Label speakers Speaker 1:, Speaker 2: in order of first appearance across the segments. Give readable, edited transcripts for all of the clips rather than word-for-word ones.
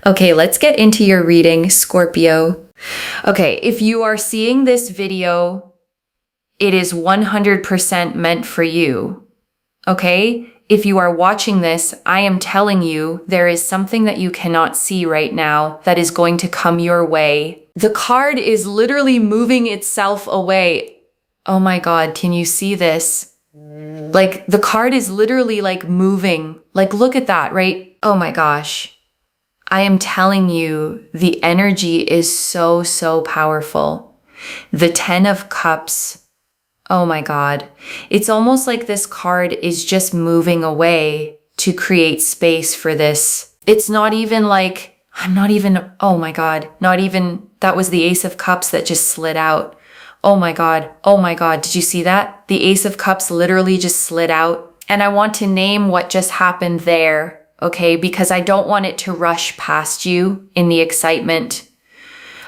Speaker 1: Okay, let's get into your reading, Scorpio. Okay, if you are seeing this video, it is 100% meant for you. Okay? If you are watching this, I am telling you there is something that you cannot see right now that is going to come your way. The card is literally moving itself away. Oh my God, can you see this? Like the card is literally like moving. Like look at that, right? Oh my gosh. I am telling you, the energy is so, so powerful. The 10 of Cups. Oh my God. It's almost like this card is just moving away to create space for this. It's not even like, oh my God, that was the Ace of Cups that just slid out. Oh my God, did you see that? The Ace of Cups literally just slid out. And I want to name what just happened there, okay? Because I don't want it to rush past you in the excitement.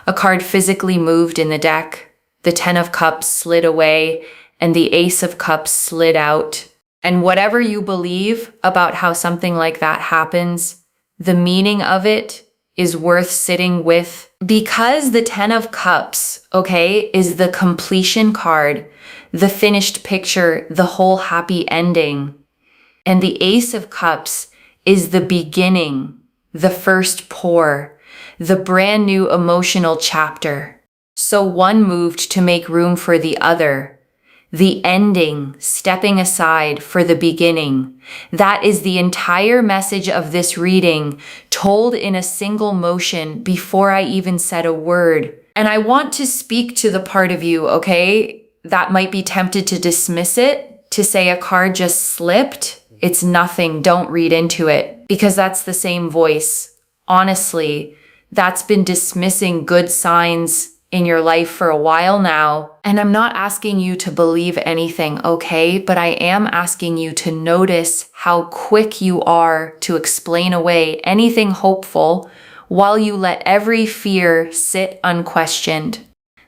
Speaker 1: A card physically moved in the deck. The 10 of Cups slid away and the Ace of Cups slid out. And whatever you believe about how something like that happens, the meaning of it is worth sitting with, because the 10 of Cups, okay, is the completion card, the finished picture, the whole happy ending. And the Ace of Cups is the beginning, the first pour, the brand new emotional chapter. So one moved to make room for the other. The ending, stepping aside for the beginning. That is the entire message of this reading, told in a single motion before I even said a word. And I want to speak to the part of you, okay, that might be tempted to dismiss it, to say a card just slipped. It's nothing, don't read into it, because that's the same voice. Honestly, that's been dismissing good signs in your life for a while now. And I'm not asking you to believe anything, okay? But I am asking you to notice how quick you are to explain away anything hopeful while you let every fear sit unquestioned.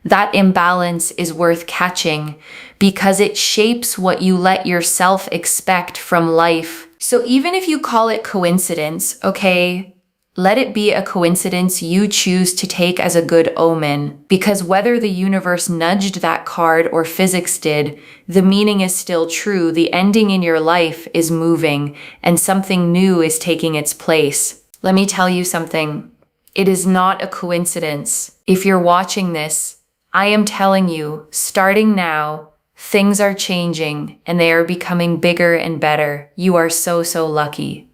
Speaker 1: That imbalance is worth catching because it shapes what you let yourself expect from life. So even if you call it coincidence, okay, let it be a coincidence you choose to take as a good omen, because whether the universe nudged that card or physics did, the meaning is still true. The ending in your life is moving and something new is taking its place. Let me tell you something. It is not a coincidence. If you're watching this, I am telling you, starting now, things are changing and they are becoming bigger and better. You are so, so lucky.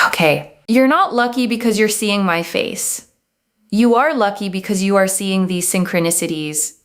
Speaker 1: Okay. You're not lucky because you're seeing my face. You are lucky because you are seeing these synchronicities,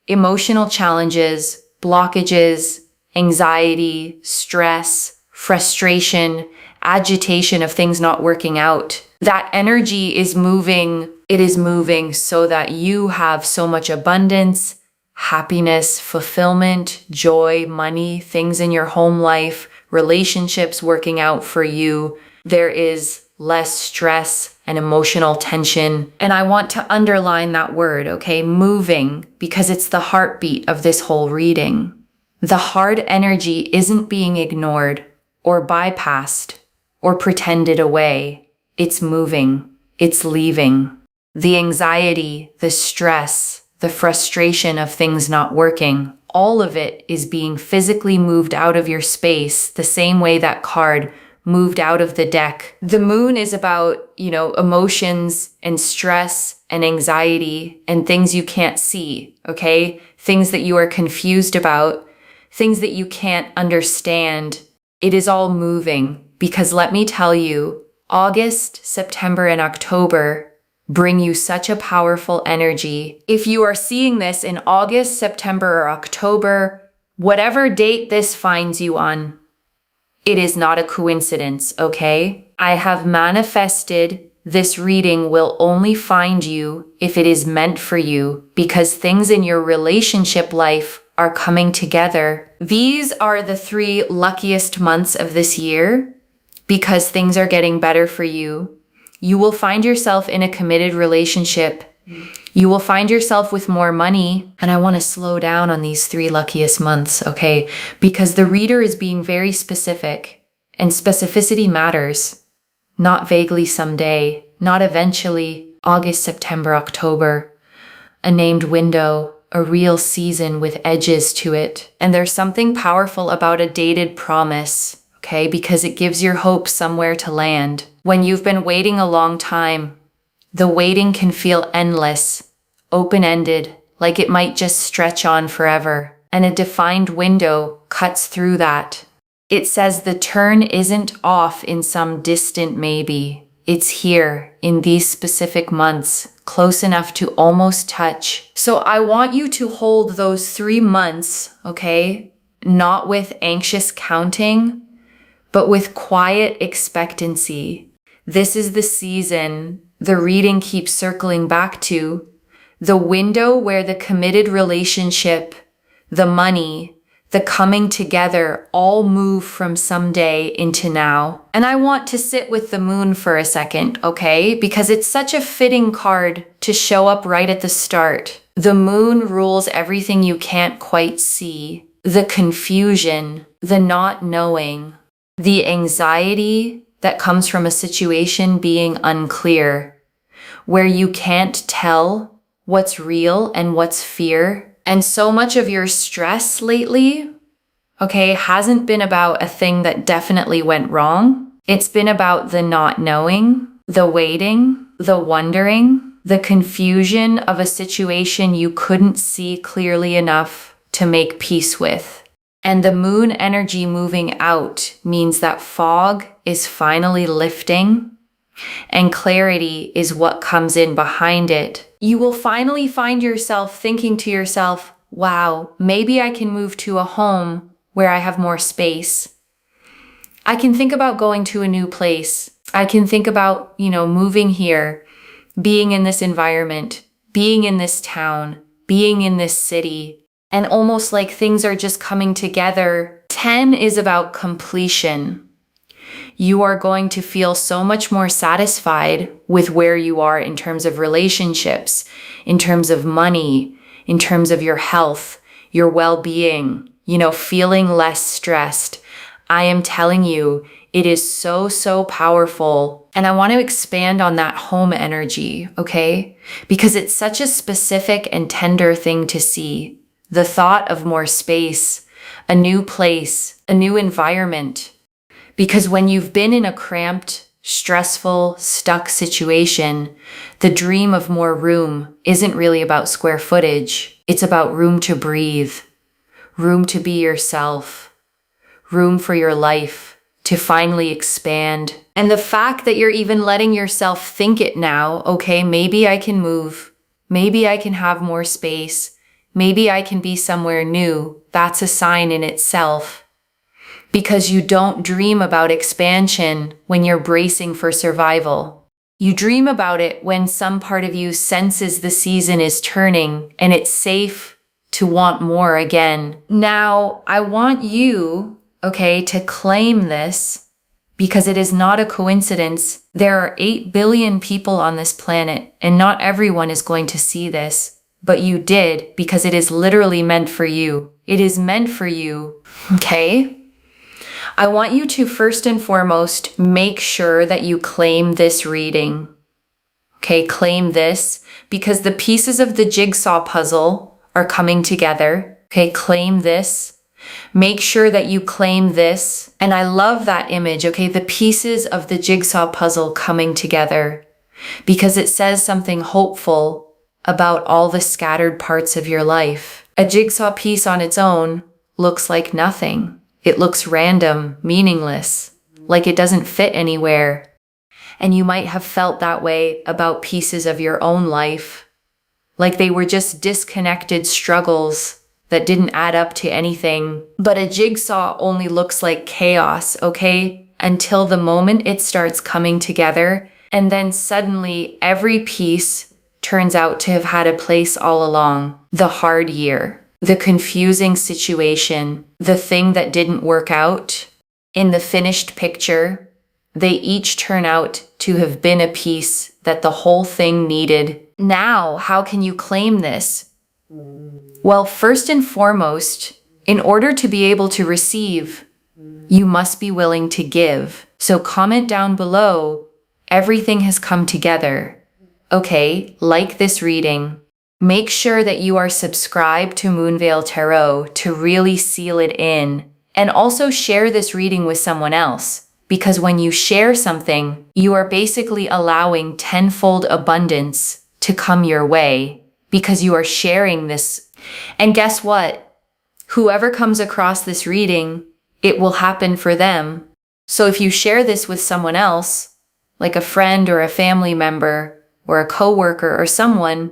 Speaker 1: emotional challenges, blockages, anxiety, stress, frustration, agitation of things not working out. That energy is moving. It is moving so that you have so much abundance, happiness, fulfillment, joy, money, things in your home life, relationships working out for you. There is less stress and emotional tension. And I want to underline that word, okay? Moving, because it's the heartbeat of this whole reading. The hard energy isn't being ignored or bypassed or pretended away. It's moving. It's leaving. The anxiety, the stress, the frustration of things not working, all of it is being physically moved out of your space the same way that card moved out of the deck. The moon is about, emotions and stress and anxiety and things you can't see, okay? Things that you are confused about, things that you can't understand. It is all moving because let me tell you, August, September, and October bring you such a powerful energy. If you are seeing this in August, September, or October, whatever date this finds you on, it is not a coincidence, okay? I have manifested this reading will only find you if it is meant for you, because things in your relationship life are coming together. These are the 3 luckiest months of this year because things are getting better for you. You will find yourself in a committed relationship. You will find yourself with more money. And I want to slow down on these 3 luckiest months, okay? Because the reader is being very specific, and specificity matters. Not vaguely someday, not eventually, August, September, October. A named window, a real season with edges to it. And there's something powerful about a dated promise, okay? Because it gives your hope somewhere to land. When you've been waiting a long time, the waiting can feel endless, open-ended, like it might just stretch on forever. And a defined window cuts through that. It says the turn isn't off in some distant maybe. It's here in these specific months, close enough to almost touch. So I want you to hold those 3 months, okay? Not with anxious counting, but with quiet expectancy. This is the season the reading keeps circling back to, the window where the committed relationship, the money, the coming together all move from someday into now. And I want to sit with the moon for a second, okay? Because it's such a fitting card to show up right at the start. The moon rules everything you can't quite see. The confusion, the not knowing, the anxiety that comes from a situation being unclear, where you can't tell what's real and what's fear. And so much of your stress lately, okay, hasn't been about a thing that definitely went wrong. It's been about the not knowing, the waiting, the wondering, the confusion of a situation you couldn't see clearly enough to make peace with. And the moon energy moving out means that fog is finally lifting and clarity is what comes in behind it. You will finally find yourself thinking to yourself, wow, maybe I can move to a home where I have more space. I can think about going to a new place. I can think about, moving here, being in this environment, being in this town, being in this city. And almost like things are just coming together. 10 is about completion. You are going to feel so much more satisfied with where you are in terms of relationships, in terms of money, in terms of your health, your well-being, feeling less stressed. I am telling you, it is so, so powerful. And I want to expand on that home energy, okay? Because it's such a specific and tender thing to see. The thought of more space, a new place, a new environment. Because when you've been in a cramped, stressful, stuck situation, the dream of more room isn't really about square footage. It's about room to breathe, room to be yourself, room for your life to finally expand. And the fact that you're even letting yourself think it now, okay, maybe I can move, maybe I can have more space, maybe I can be somewhere new, that's a sign in itself. Because you don't dream about expansion when you're bracing for survival. You dream about it when some part of you senses the season is turning and it's safe to want more again. Now, I want you, okay, to claim this because it is not a coincidence. There are 8 billion people on this planet and not everyone is going to see this. But you did because it is literally meant for you. It is meant for you, okay? I want you to first and foremost make sure that you claim this reading. Okay, claim this because the pieces of the jigsaw puzzle are coming together. Okay, claim this. Make sure that you claim this. And I love that image, okay? The pieces of the jigsaw puzzle coming together because it says something hopeful about all the scattered parts of your life. A jigsaw piece on its own looks like nothing. It looks random, meaningless, like it doesn't fit anywhere. And you might have felt that way about pieces of your own life, like they were just disconnected struggles that didn't add up to anything. But a jigsaw only looks like chaos, okay? Until the moment it starts coming together, and then suddenly every piece turns out to have had a place all along. The hard year, the confusing situation, the thing that didn't work out. In the finished picture, they each turn out to have been a piece that the whole thing needed. Now, how can you claim this? Well, first and foremost, in order to be able to receive, you must be willing to give. So comment down below everything has come together. Okay, like this reading. Make sure that you are subscribed to Moonveil Tarot to really seal it in. And also share this reading with someone else. Because when you share something, you are basically allowing tenfold abundance to come your way. Because you are sharing this. And guess what? Whoever comes across this reading, it will happen for them. So if you share this with someone else, like a friend or a family member or a coworker or someone,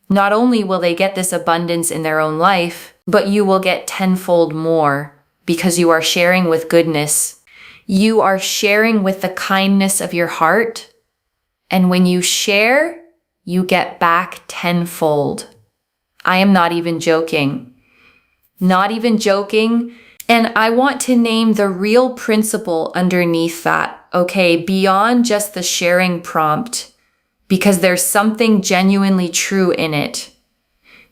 Speaker 1: not only will they get this abundance in their own life, but you will get tenfold more because you are sharing with goodness. You are sharing with the kindness of your heart. And when you share, you get back tenfold. I am not even joking. Not even joking. And I want to name the real principle underneath that, okay, beyond just the sharing prompt, because there's something genuinely true in it.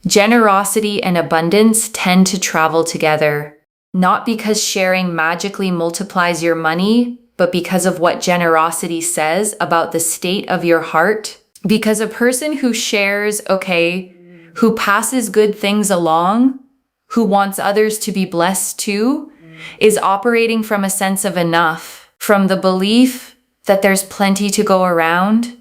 Speaker 1: Generosity and abundance tend to travel together, not because sharing magically multiplies your money, but because of what generosity says about the state of your heart. Because a person who shares, okay, who passes good things along, who wants others to be blessed too, is operating from a sense of enough, from the belief that there's plenty to go around,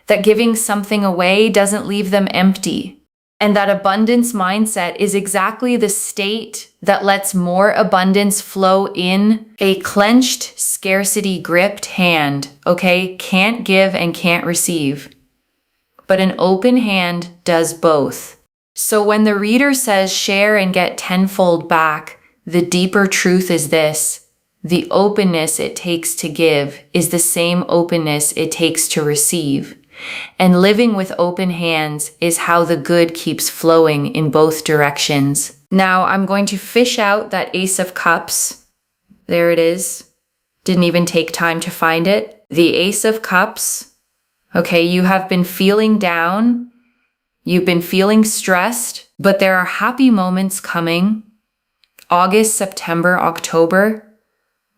Speaker 1: that giving something away doesn't leave them empty. And that abundance mindset is exactly the state that lets more abundance flow in a clenched, scarcity-gripped hand, okay? Can't give and can't receive. But an open hand does both. So when the reader says share and get tenfold back, the deeper truth is this: the openness it takes to give is the same openness it takes to receive. And living with open hands is how the good keeps flowing in both directions. Now I'm going to fish out that Ace of Cups. There it is. Didn't even take time to find it. The Ace of Cups. Okay, you have been feeling down. You've been feeling stressed, but there are happy moments coming. August, September, October.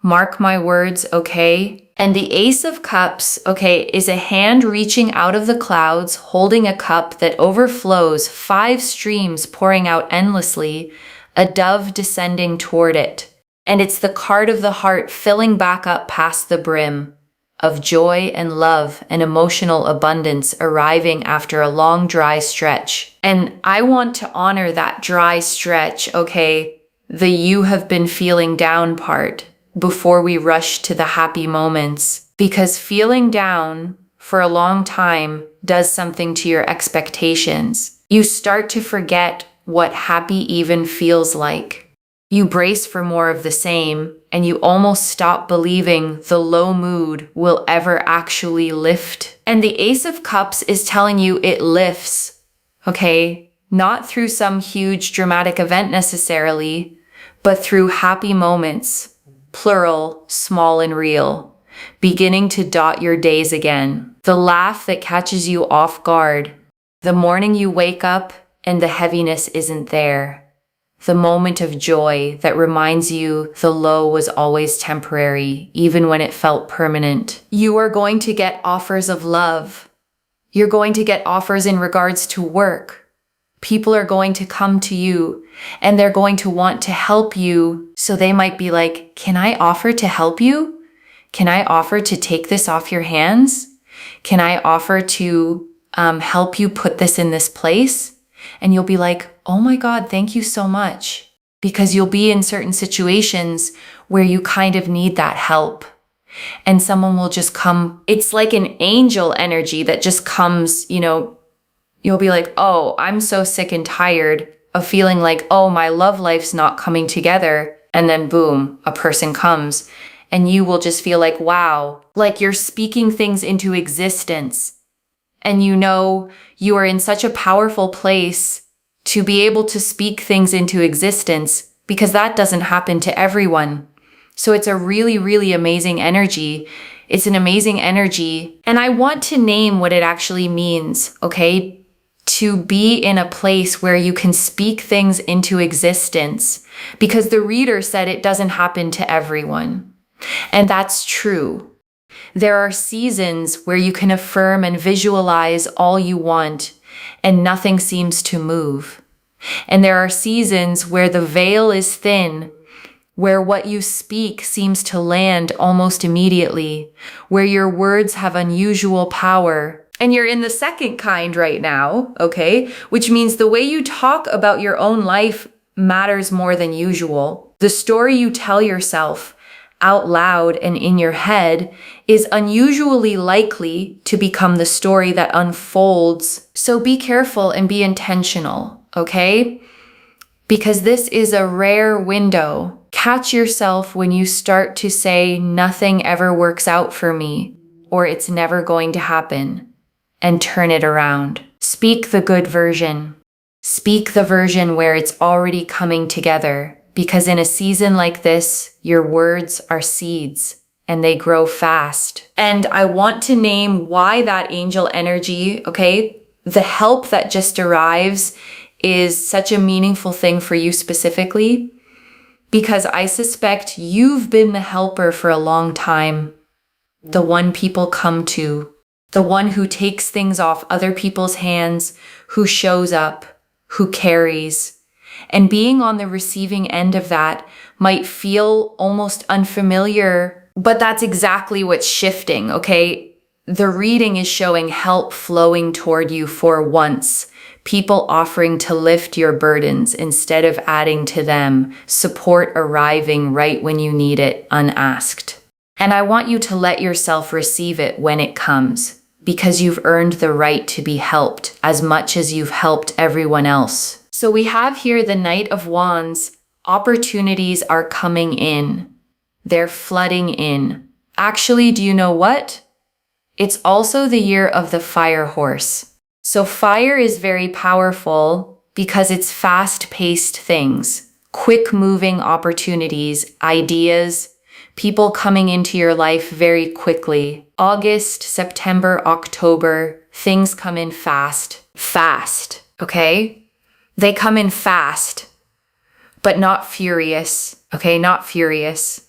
Speaker 1: Mark my words, okay? And the Ace of Cups, okay, is a hand reaching out of the clouds, holding a cup that overflows, 5 streams pouring out endlessly, a dove descending toward it. And it's the card of the heart filling back up past the brim, of joy and love and emotional abundance arriving after a long dry stretch. And I want to honor that dry stretch, okay, the you have been feeling down part, before we rush to the happy moments. Because feeling down for a long time does something to your expectations. You start to forget what happy even feels like. You brace for more of the same, and you almost stop believing the low mood will ever actually lift. And the Ace of Cups is telling you it lifts, okay? Not through some huge dramatic event necessarily, but through happy moments. Plural, small and real, beginning to dot your days again. The laugh that catches you off guard. The morning you wake up and the heaviness isn't there. The moment of joy that reminds you the low was always temporary, even when it felt permanent. You are going to get offers of love. You're going to get offers in regards to work. People are going to come to you and they're going to want to help you. So they might be like, can I offer to help you? Can I offer to take this off your hands? Can I offer to help you put this in this place? And you'll be like, oh my God, thank you so much. Because you'll be in certain situations where you kind of need that help. And someone will just come. It's like an angel energy that just comes, you know. You'll be like, oh, I'm so sick and tired of feeling like, oh, my love life's not coming together. And then boom, a person comes and you will just feel like, wow, like you're speaking things into existence. And you know, you are in such a powerful place to be able to speak things into existence because that doesn't happen to everyone. So it's a really, really amazing energy. It's an amazing energy. And I want to name what it actually means, okay? To be in a place where you can speak things into existence, because the reader said it doesn't happen to everyone. And that's true. There are seasons where you can affirm and visualize all you want, and nothing seems to move. And there are seasons where the veil is thin, where what you speak seems to land almost immediately, where your words have unusual power. And you're in the second kind right now, okay? Which means the way you talk about your own life matters more than usual. The story you tell yourself out loud and in your head is unusually likely to become the story that unfolds. So be careful and be intentional, okay? Because this is a rare window. Catch yourself when you start to say, nothing ever works out for me, or it's never going to happen, and turn it around. Speak the good version. Speak the version where it's already coming together, because in a season like this, your words are seeds and they grow fast. And I want to name why that angel energy, okay, the help that just arrives is such a meaningful thing for you specifically, because I suspect you've been the helper for a long time, the one people come to, the one who takes things off other people's hands, who shows up, who carries. And being on the receiving end of that might feel almost unfamiliar, but that's exactly what's shifting, okay? The reading is showing help flowing toward you for once. People offering to lift your burdens instead of adding to them, support arriving right when you need it, unasked. And I want you to let yourself receive it when it comes, because you've earned the right to be helped as much as you've helped everyone else. So we have here the Knight of Wands. Opportunities are coming in. They're flooding in. Actually, do you know what? It's also the year of the fire horse. So fire is very powerful because it's fast-paced things, quick-moving opportunities, ideas, people coming into your life very quickly. August, September, October, things come in fast, okay? They come in fast, but not furious, okay? Not furious.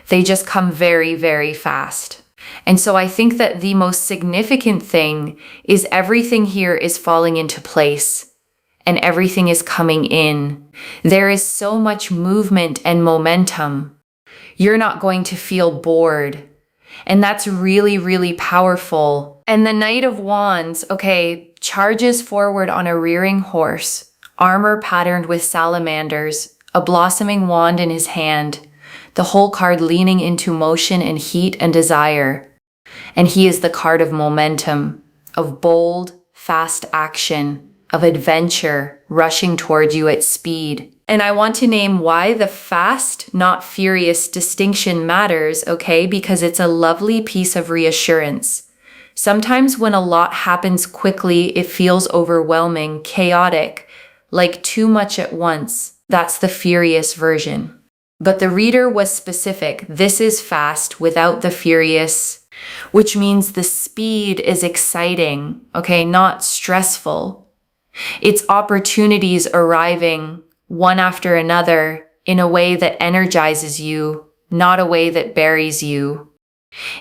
Speaker 1: They just come very, very fast. And so I think that the most significant thing is everything here is falling into place and everything is coming in. There is so much movement and momentum. You're not going to feel bored. And that's really, really powerful. And the Knight of Wands, okay, charges forward on a rearing horse, armor patterned with salamanders, a blossoming wand in his hand, the whole card leaning into motion and heat and desire. And he is the card of momentum, of bold, fast action, of adventure, rushing toward you at speed. And I want to name why the fast, not furious distinction matters, okay? Because it's a lovely piece of reassurance. Sometimes when a lot happens quickly, it feels overwhelming, chaotic, like too much at once. That's the furious version. But the reader was specific. This is fast without the furious, which means the speed is exciting, okay, not stressful. It's opportunities arriving one after another in a way that energizes you, not a way that buries you.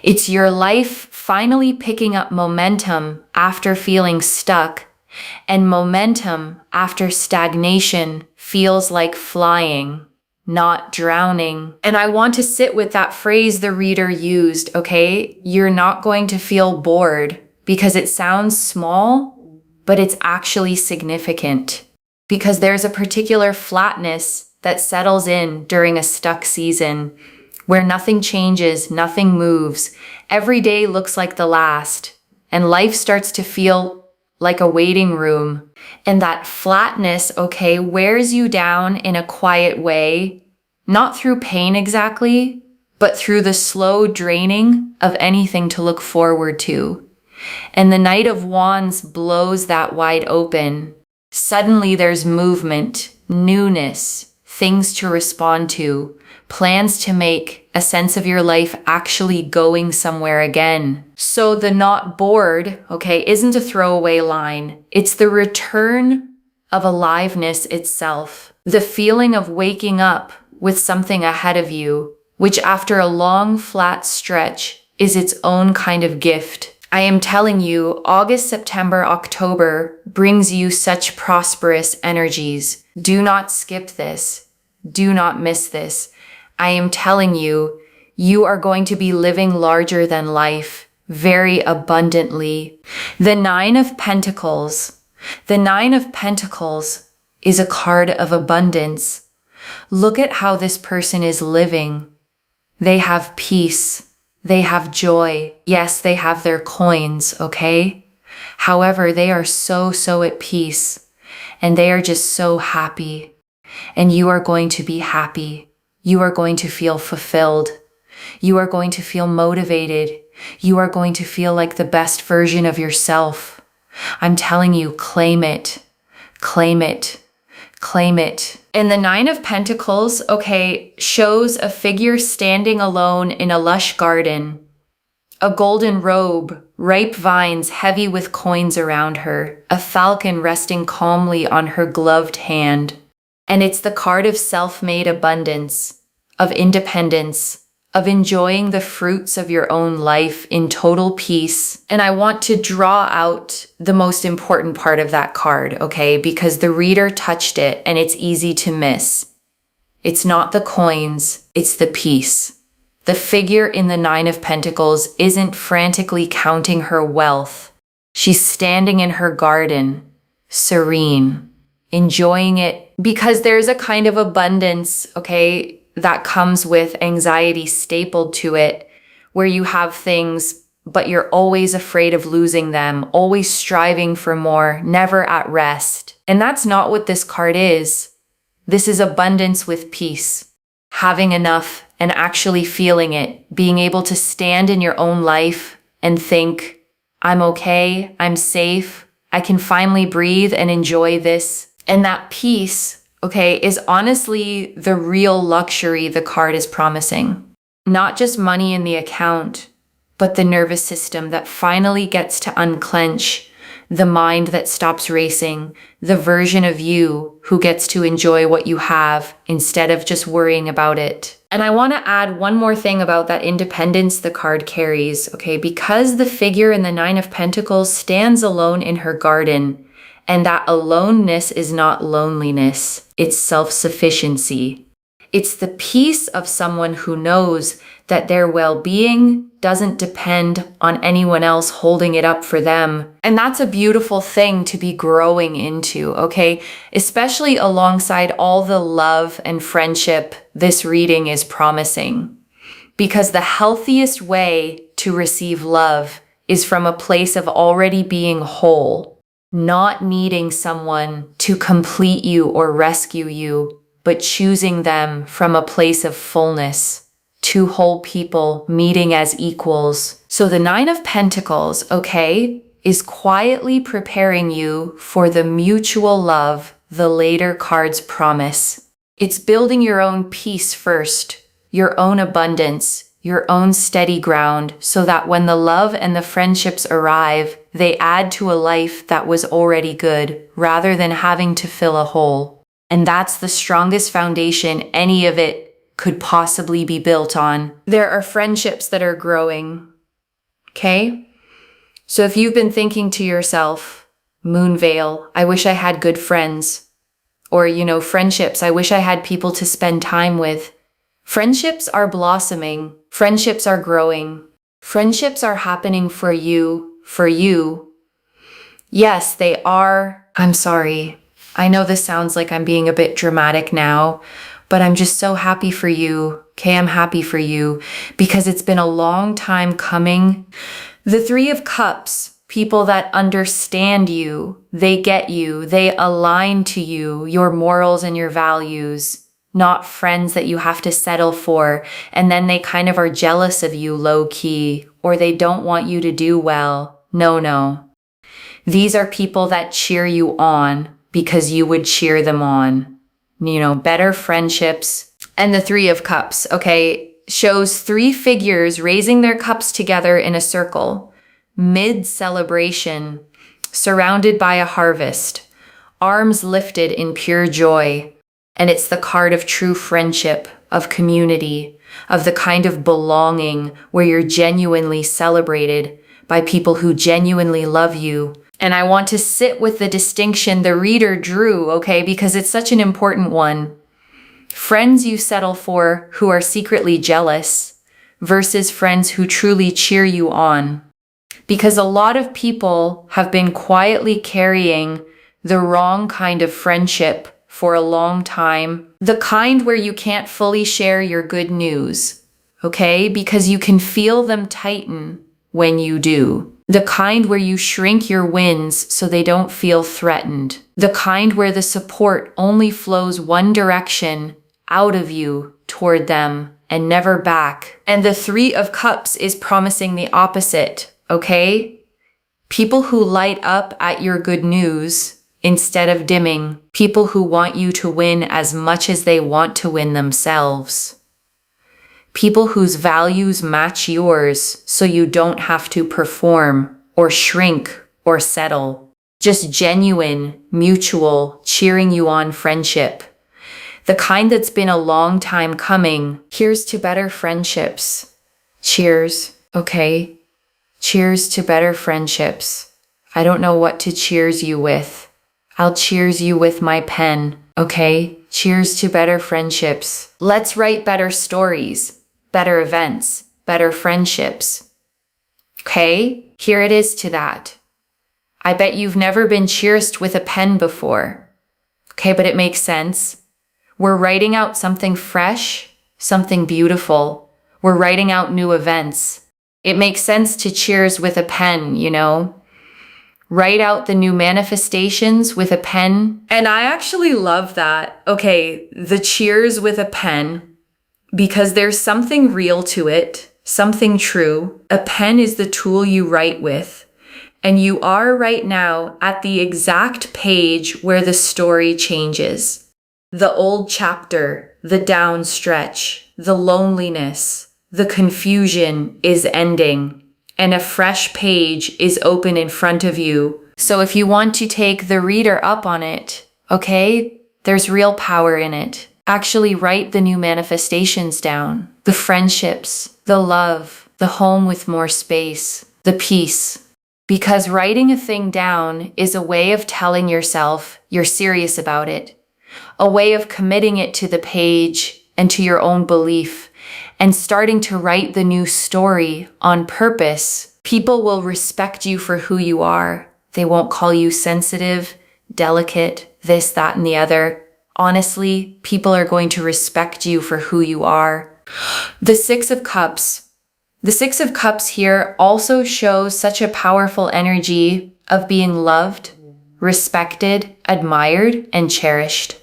Speaker 1: It's your life finally picking up momentum after feeling stuck, and momentum after stagnation feels like flying, not drowning. And I want to sit with that phrase the reader used, okay? You're not going to feel bored because it sounds small, but it's actually significant because there's a particular flatness that settles in during a stuck season where nothing changes, nothing moves. Every day looks like the last, and life starts to feel like a waiting room. And that flatness, okay, wears you down in a quiet way, not through pain exactly, but through the slow draining of anything to look forward to. And the Knight of Wands blows that wide open. Suddenly there's movement, newness, things to respond to, plans to make, a sense of your life actually going somewhere again. So the not bored, okay, isn't a throwaway line. It's the return of aliveness itself. The feeling of waking up with something ahead of you, which after a long, flat stretch is its own kind of gift. I am telling you, August, September, October brings you such prosperous energies. Do not skip this. Do not miss this. I am telling you, you are going to be living larger than life, very abundantly. The Nine of Pentacles. The Nine of Pentacles is a card of abundance. Look at how this person is living. They have peace. They have joy. Yes, they have their coins, okay? However, they are so at peace, and they are just so happy. And you are going to be happy. You are going to feel fulfilled. You are going to feel motivated. You are going to feel like the best version of yourself. I'm telling you, claim it. Claim it. Claim it. And the Nine of Pentacles, okay, shows a figure standing alone in a lush garden. A golden robe, ripe vines heavy with coins around her, a falcon resting calmly on her gloved hand. And it's the card of self-made abundance, of independence, of enjoying the fruits of your own life in total peace. And I want to draw out the most important part of that card, okay? Because the reader touched it and it's easy to miss. It's not the coins, it's the peace. The figure in the Nine of Pentacles isn't frantically counting her wealth. She's standing in her garden, serene, enjoying it, because there's a kind of abundance, okay, that comes with anxiety stapled to it, where you have things, but you're always afraid of losing them, always striving for more, never at rest. And that's not what this card is. This is abundance with peace, having enough and actually feeling it, being able to stand in your own life and think, I'm okay, I'm safe, I can finally breathe and enjoy this. And that peace, okay, is honestly the real luxury the card is promising. Not just money in the account, but the nervous system that finally gets to unclench, the mind that stops racing, the version of you who gets to enjoy what you have instead of just worrying about it. And I want to add one more thing about that independence the card carries, okay? Because the figure in the Nine of Pentacles stands alone in her garden, and that aloneness is not loneliness, it's self-sufficiency. It's the peace of someone who knows that their well-being doesn't depend on anyone else holding it up for them. And that's a beautiful thing to be growing into, okay? Especially alongside all the love and friendship this reading is promising. Because the healthiest way to receive love is from a place of already being whole. Not needing someone to complete you or rescue you, but choosing them from a place of fullness. Two whole people meeting as equals. So the Nine of Pentacles, okay, is quietly preparing you for the mutual love the later cards promise. It's building your own peace first, your own abundance, your own steady ground, so that when the love and the friendships arrive, they add to a life that was already good, rather than having to fill a hole. And that's the strongest foundation any of it could possibly be built on. There are friendships that are growing, okay? So if you've been thinking to yourself, Moonveil, I wish I had good friends, or, friendships, I wish I had people to spend time with. Friendships are blossoming. Friendships are growing. Friendships are happening for you. Yes, they are. I'm sorry. I know this sounds like I'm being a bit dramatic now, but I'm just so happy for you. Okay, I'm happy for you because it's been a long time coming. The Three of Cups, people that understand you, they get you, they align to you, your morals and your values. Not friends that you have to settle for, and then they kind of are jealous of you low-key, or they don't want you to do well. No. These are people that cheer you on because you would cheer them on. Better friendships. And the Three of Cups, okay, shows three figures raising their cups together in a circle, mid-celebration, surrounded by a harvest, arms lifted in pure joy. And it's the card of true friendship, of community, of the kind of belonging where you're genuinely celebrated by people who genuinely love you. And I want to sit with the distinction the reader drew, okay, because it's such an important one. Friends you settle for who are secretly jealous versus friends who truly cheer you on. Because a lot of people have been quietly carrying the wrong kind of friendship for a long time. The kind where you can't fully share your good news, okay? Because you can feel them tighten when you do. The kind where you shrink your wins so they don't feel threatened. The kind where the support only flows one direction, out of you, toward them, and never back. And the Three of Cups is promising the opposite, okay? People who light up at your good news instead of dimming. People who want you to win as much as they want to win themselves. People whose values match yours so you don't have to perform or shrink or settle. Just genuine, mutual, cheering you on friendship. The kind that's been a long time coming. Here's to better friendships. Cheers, okay? Cheers to better friendships. I don't know what to cheers you with. I'll cheers you with my pen, okay? Cheers to better friendships. Let's write better stories, better events, better friendships. Okay? Here it is to that. I bet you've never been cheersed with a pen before. Okay, but it makes sense. We're writing out something fresh, something beautiful. We're writing out new events. It makes sense to cheers with a pen, you know? Write out the new manifestations with a pen. And I actually love that. Okay, the cheers with a pen, because there's something real to it, something true. A pen is the tool you write with. And you are right now at the exact page where the story changes. The old chapter, the down stretch, the loneliness, the confusion is ending, and a fresh page is open in front of you. So if you want to take the reader up on it, okay, there's real power in it. Actually write the new manifestations down, the friendships, the love, the home with more space, the peace. Because writing a thing down is a way of telling yourself you're serious about it, a way of committing it to the page and to your own belief, and starting to write the new story on purpose. People will respect you for who you are. They won't call you sensitive, delicate, this, that, and the other. Honestly, people are going to respect you for who you are. The Six of Cups. The Six of Cups here also shows such a powerful energy of being loved, respected, admired, and cherished.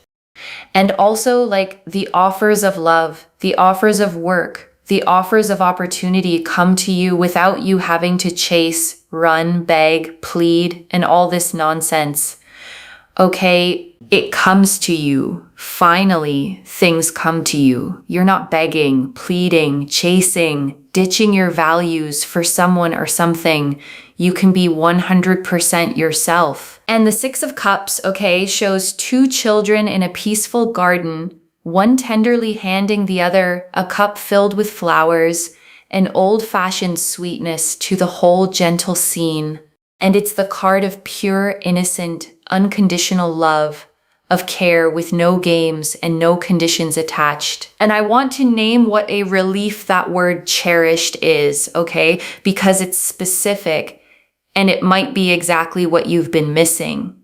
Speaker 1: And also like the offers of love, the offers of work, the offers of opportunity come to you without you having to chase, run, beg, plead, and all this nonsense. Okay, it comes to you. Finally, things come to you. You're not begging, pleading, chasing, ditching your values for someone or something. You can be 100% yourself. And the Six of Cups, okay, shows two children in a peaceful garden, one tenderly handing the other a cup filled with flowers, an old-fashioned sweetness to the whole gentle scene. And it's the card of pure, innocent, unconditional love, of care with no games and no conditions attached. And I want to name what a relief that word cherished is, okay? Because it's specific and it might be exactly what you've been missing.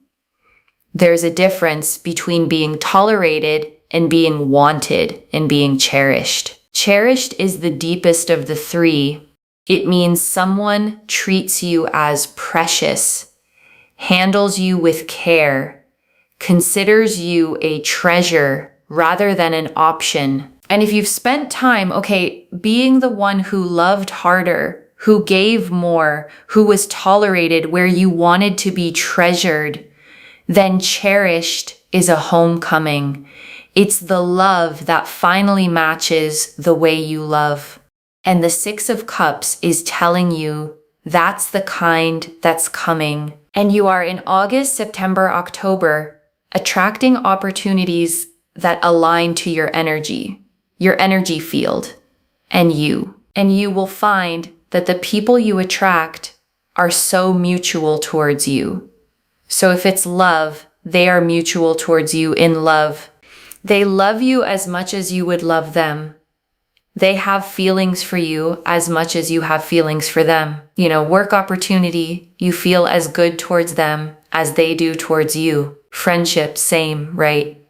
Speaker 1: There's a difference between being tolerated and being wanted and being cherished. Cherished is the deepest of the three. It means someone treats you as precious, handles you with care, considers you a treasure rather than an option. And if you've spent time, okay, being the one who loved harder, who gave more, who was tolerated where you wanted to be treasured, then cherished is a homecoming. It's the love that finally matches the way you love. And the Six of Cups is telling you that's the kind that's coming. And you are in August, September, October, attracting opportunities that align to your energy. your energy field, and you. And you will find that the people you attract are so mutual towards you. So if it's love, they are mutual towards you in love. They love you as much as you would love them. They have feelings for you as much as you have feelings for them. Work opportunity, you feel as good towards them as they do towards you. Friendship, same, right?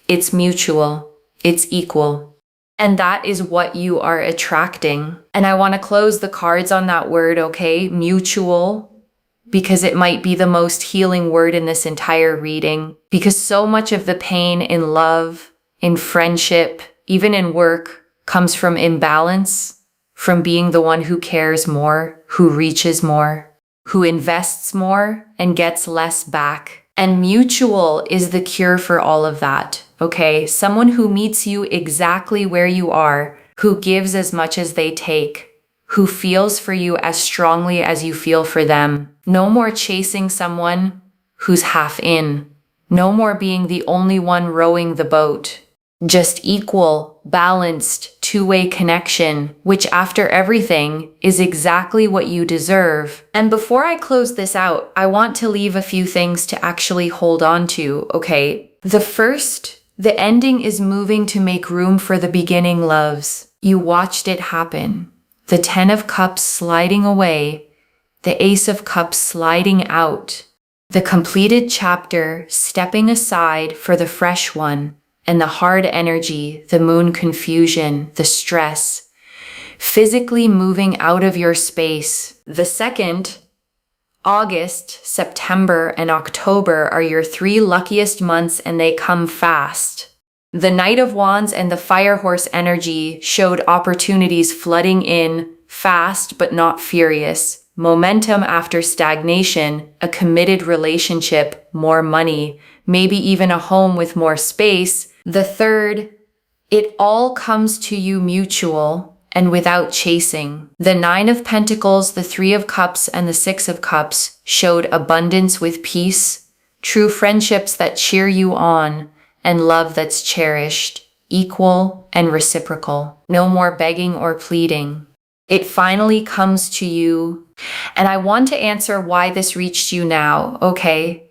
Speaker 1: It's mutual. It's equal. And that is what you are attracting. And I want to close the cards on that word, okay? Mutual, because it might be the most healing word in this entire reading. Because so much of the pain in love, in friendship, even in work, comes from imbalance, from being the one who cares more, who reaches more, who invests more and gets less back. And mutual is the cure for all of that, okay? Someone who meets you exactly where you are, who gives as much as they take, who feels for you as strongly as you feel for them. No more chasing someone who's half in. No more being the only one rowing the boat. Just equal, balanced, two-way connection, which after everything is exactly what you deserve. And before I close this out, I want to leave a few things to actually hold on to, okay? The ending is moving to make room for the beginning, loves. You watched it happen. The 10 of Cups sliding away, the Ace of Cups sliding out, the completed chapter stepping aside for the fresh one, and the hard energy, the moon confusion, the stress, physically moving out of your space. The second, August, September, and October are your 3 luckiest months, and they come fast. The Knight of Wands and the Fire Horse energy showed opportunities flooding in fast but not furious. Momentum after stagnation, a committed relationship, more money, maybe even a home with more space. The third, it all comes to you mutual and without chasing. The 9 of Pentacles, the 3 of Cups, and the 6 of Cups showed abundance with peace, true friendships that cheer you on, and love that's cherished, equal and reciprocal. No more begging or pleading. It finally comes to you. And I want to answer why this reached you now, okay?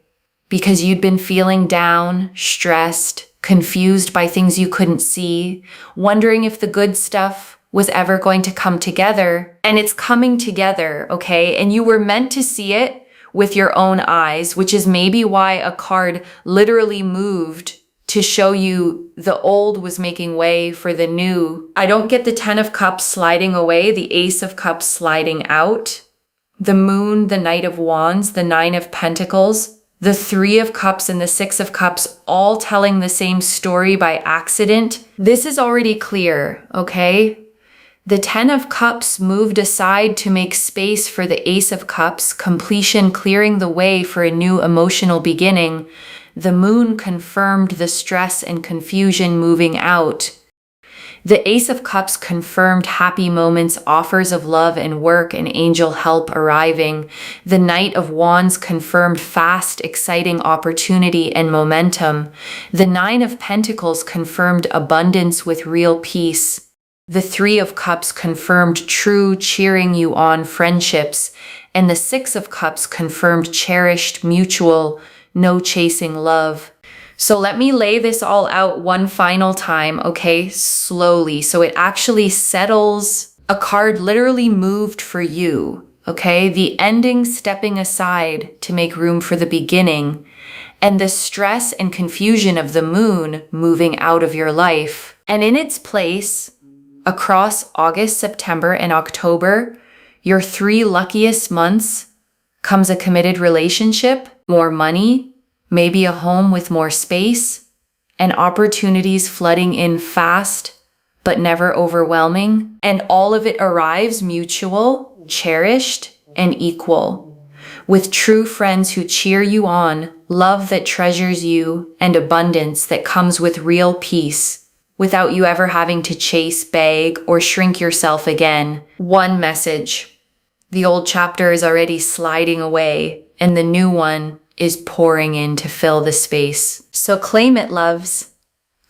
Speaker 1: Because you'd been feeling down, stressed, confused by things you couldn't see, wondering if the good stuff was ever going to come together. And it's coming together, okay? And you were meant to see it with your own eyes, which is maybe why a card literally moved to show you the old was making way for the new. I don't get the 10 of Cups sliding away, the Ace of Cups sliding out, the Moon, the Knight of Wands, the 9 of Pentacles, the 3 of Cups, and the 6 of Cups all telling the same story by accident. This is already clear, okay? The 10 of Cups moved aside to make space for the Ace of Cups, completion clearing the way for a new emotional beginning. The Moon confirmed the stress and confusion moving out. The Ace of Cups confirmed happy moments, offers of love and work, and angel help arriving. The Knight of Wands confirmed fast, exciting opportunity and momentum. The 9 of Pentacles confirmed abundance with real peace. The 3 of Cups confirmed true, cheering you on friendships. And the 6 of Cups confirmed cherished, mutual, no chasing love. So let me lay this all out one final time, okay? Slowly. So it actually settles. A card literally moved for you, okay? The ending stepping aside to make room for the beginning, and the stress and confusion of the moon moving out of your life. And in its place, across August, September, and October, your 3 luckiest months, comes a committed relationship, more money, maybe a home with more space, and opportunities flooding in fast, but never overwhelming. And all of it arrives mutual, cherished, and equal, with true friends who cheer you on, love that treasures you, and abundance that comes with real peace, without you ever having to chase, beg, or shrink yourself again. One message. The old chapter is already sliding away, and the new one is pouring in to fill the space. So claim it, loves.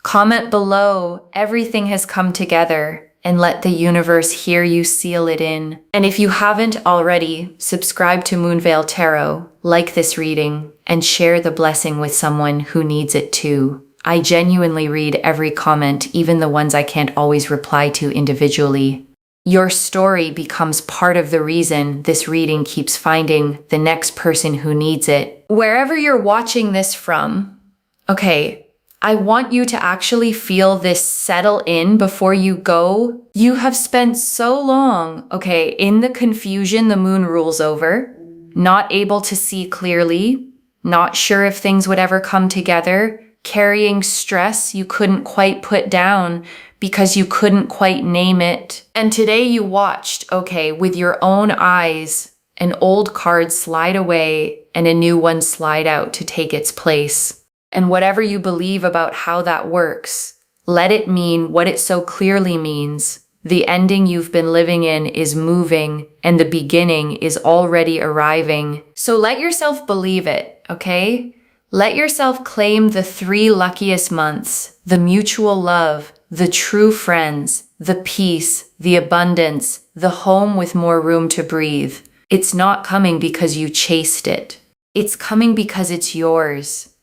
Speaker 1: Comment below, everything has come together, and let the universe hear you seal it in. And if you haven't already, subscribe to Moonveil Tarot, like this reading, and share the blessing with someone who needs it too. I genuinely read every comment, even the ones I can't always reply to individually. Your story becomes part of the reason this reading keeps finding the next person who needs it. Wherever you're watching this from, okay, I want you to actually feel this settle in before you go. You have spent so long, okay, in the confusion the moon rules over, not able to see clearly, not sure if things would ever come together, carrying stress you couldn't quite put down because you couldn't quite name it. And today you watched, okay, with your own eyes, an old card slide away and a new one slide out to take its place. And whatever you believe about how that works, let it mean what it so clearly means. The ending you've been living in is moving, and the beginning is already arriving. So let yourself believe it, okay? Let yourself claim the 3 luckiest months, the mutual love, the true friends, the peace, the abundance, the home with more room to breathe. It's not coming because you chased it. It's coming because it's yours.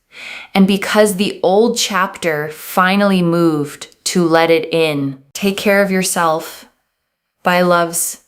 Speaker 1: And because the old chapter finally moved to let it in. Take care of yourself. Bye, loves.